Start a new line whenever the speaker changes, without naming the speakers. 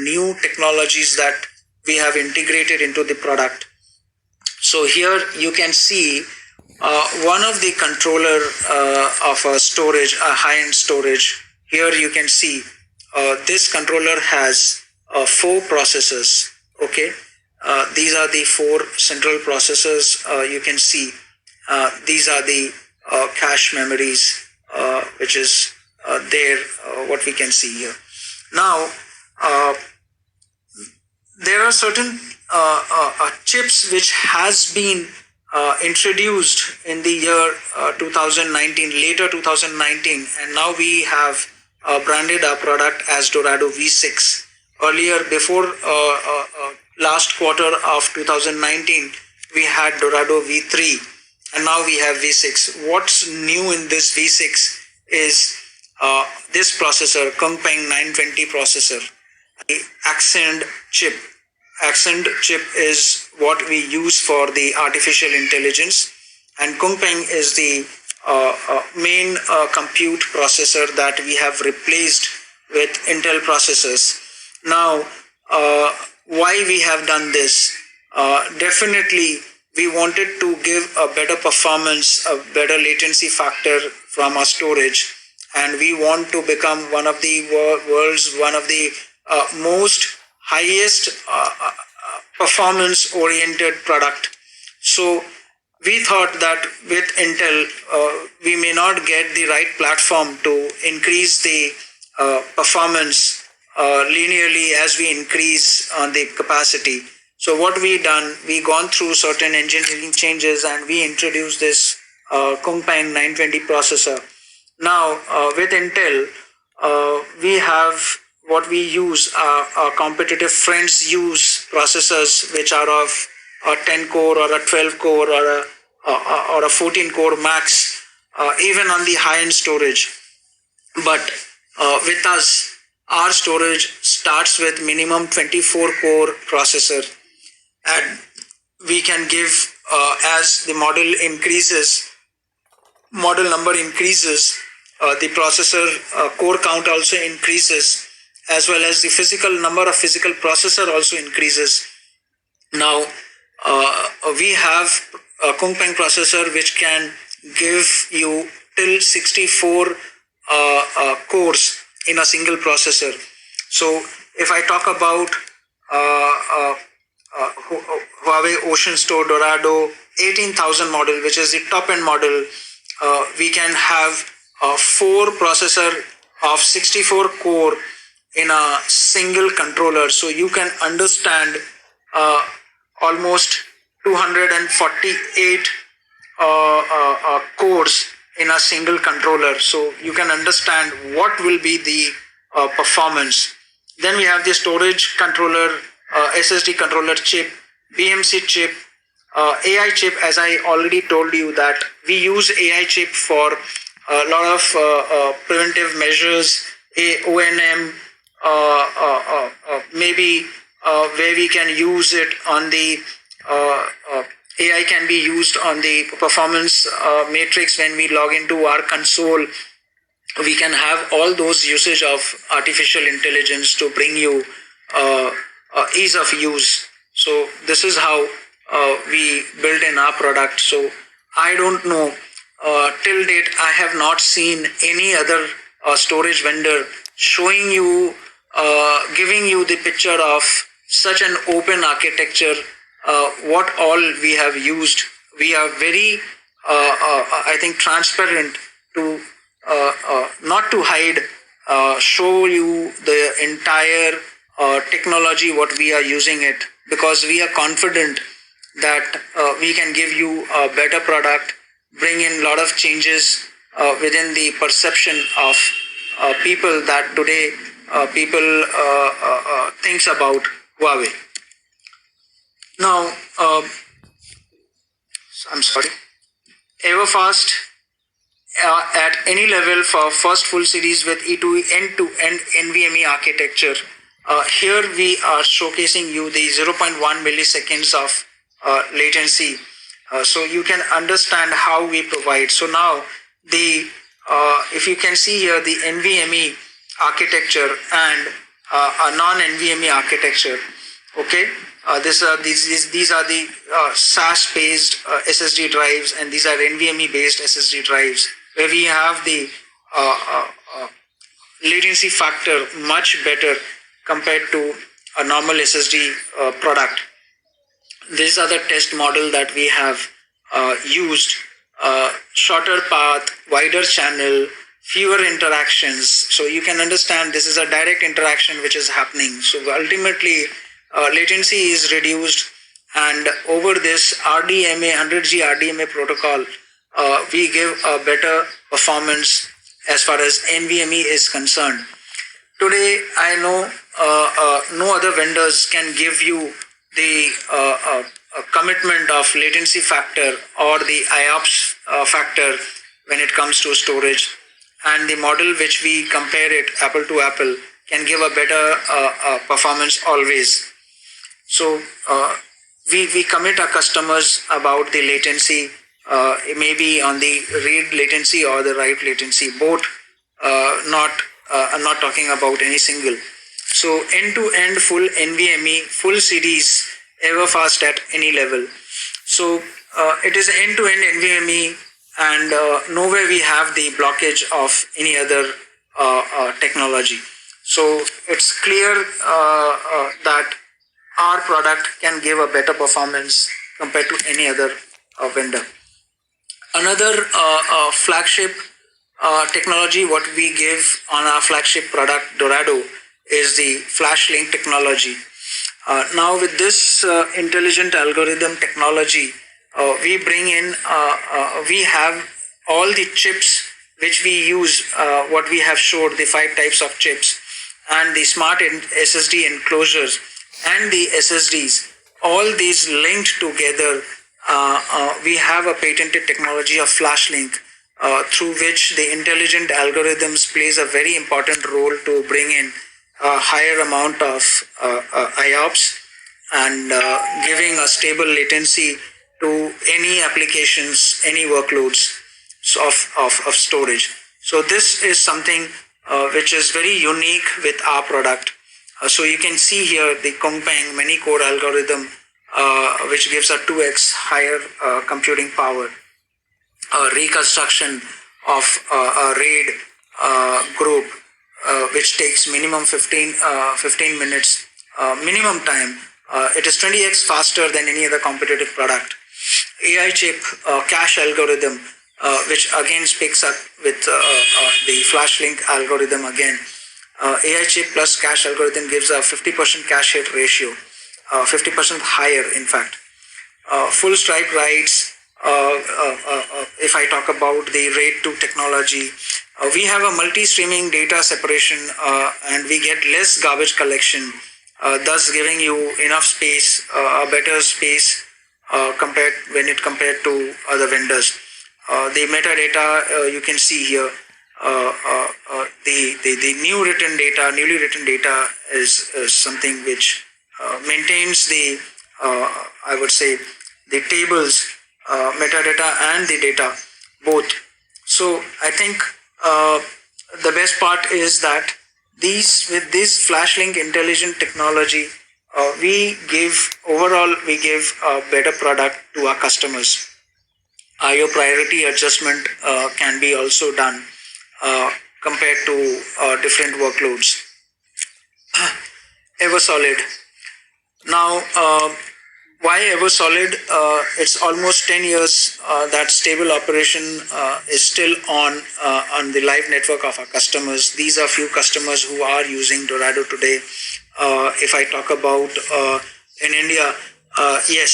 new technologies that we have integrated into the product. So here you can see one of the controller of a storage, a high-end storage. Here you can see this controller has 4 processors. Okay, these are the 4 central processors. You can see these are the cache memories, which is there. What we can see here. Now, there are certain chips which has been introduced in the year 2019, later 2019, and now we have branded our product as Dorado V6. Earlier, before last quarter of 2019, we had Dorado V3, and now we have V6. What's new in this V6 is this processor, Kunpeng 920 processor, the Accent chip. Accent chip is what we use for the artificial intelligence, and Kunpeng is the main compute processor that we have replaced with Intel processors. Now, why we have done this? Definitely, we wanted to give a better performance, a better latency factor from our storage, and we want to become one of the world's one of the most highest performance oriented product. So we thought that with Intel we may not get the right platform to increase the performance linearly as we increase on the capacity. So what we done, we gone through certain engineering changes and we introduced this Kunpeng 920 processor. Now with Intel we have what we use, our competitive friends use processors which are of a 10 core or a 12 core or a 14 core max, even on the high end storage. But with us, our storage starts with minimum 24 core processor, and we can give as the model number increases, the processor core count also increases, as well as the number of physical processor also increases. Now we have a Kunpeng processor which can give you till 64 cores in a single processor. So if I talk about Huawei OceanStor Dorado 18,000 model, which is the top end model, we can have 4 processor of 64 core in a single controller. So you can understand almost 248 cores in a single controller. So you can understand what will be the performance. Then we have the storage controller, SSD controller chip, BMC chip, AI chip. As I already told you that we use AI chip for a lot of preventive measures, ONM, maybe where we can use it on the AI can be used on the performance matrix. When we log into our console, we can have all those usage of artificial intelligence to bring you ease of use. So this is how we build in our product. So I don't know, till date I have not seen any other storage vendor showing you, giving you the picture of such an open architecture, what all we have used. We are very, I think, transparent to not to hide, show you the entire technology, what we are using it, because we are confident that we can give you a better product, bring in a lot of changes within the perception of people that today people thinks about Huawei. Now, I'm sorry, Everfast at any level for first full series with E2E end-to-end NVMe architecture. Here we are showcasing you the 0.1 milliseconds of latency, so you can understand how we provide. So now the if you can see here the NVMe architecture and a non-NVMe architecture. Okay, these are the SAS-based SSD drives, and these are NVMe-based SSD drives, where we have the latency factor much better compared to a normal SSD product. These are the test model that we have used. Shorter path, wider channel, fewer interactions. So you can understand this is a direct interaction which is happening. So ultimately, latency is reduced, and over this RDMA 100G RDMA protocol, we give a better performance as far as NVMe is concerned. Today, I know no other vendors can give you the commitment of latency factor or the IOPS factor when it comes to storage, and the model which we compare it apple to apple can give a better performance always. So we commit our customers about the latency, maybe on the read latency or the write latency, both. I'm not talking about any single. So end-to-end full NVMe, full CDs, ever fast at any level. So it is end-to-end NVMe, and nowhere we have the blockage of any other technology. So it's clear that our product can give a better performance compared to any other vendor. Another flagship technology what we give on our flagship product Dorado is the FlashLink technology. Now with this intelligent algorithm technology, we bring in, we have all the chips which we use, what we have showed, the 5 types of chips, and the smart SSD enclosures and the SSDs, all these linked together. We have a patented technology of FlashLink, through which the intelligent algorithms plays a very important role to bring in a higher amount of IOPS and giving a stable latency to any applications, any workloads of storage. So this is something which is very unique with our product. So you can see here the Kongpeng many-core algorithm, which gives a 2x higher computing power. Reconstruction of a RAID group, which takes minimum 15 minutes minimum time. It is 20x faster than any other competitive product. AI chip cache algorithm, which again speaks up with the FlashLink algorithm again. AI chip plus cache algorithm gives a 50% cache hit ratio, 50% higher in fact. Full stripe writes. If I talk about the RAID 2 technology, we have a multi-streaming data separation, and we get less garbage collection, thus giving you enough space, a better space compared to other vendors. The metadata you can see here. The newly written data is something which maintains the I would say the tables, metadata and the data both. So I think the best part is that with this FlashLink intelligent technology, we give a better product to our customers. IO priority adjustment can be also done compared to different workloads. Eversolid. Now, why Eversolid? It's almost 10 years that stable operation is still on the live network of our customers. These are few customers who are using Dorado today. If I talk about in India, yes,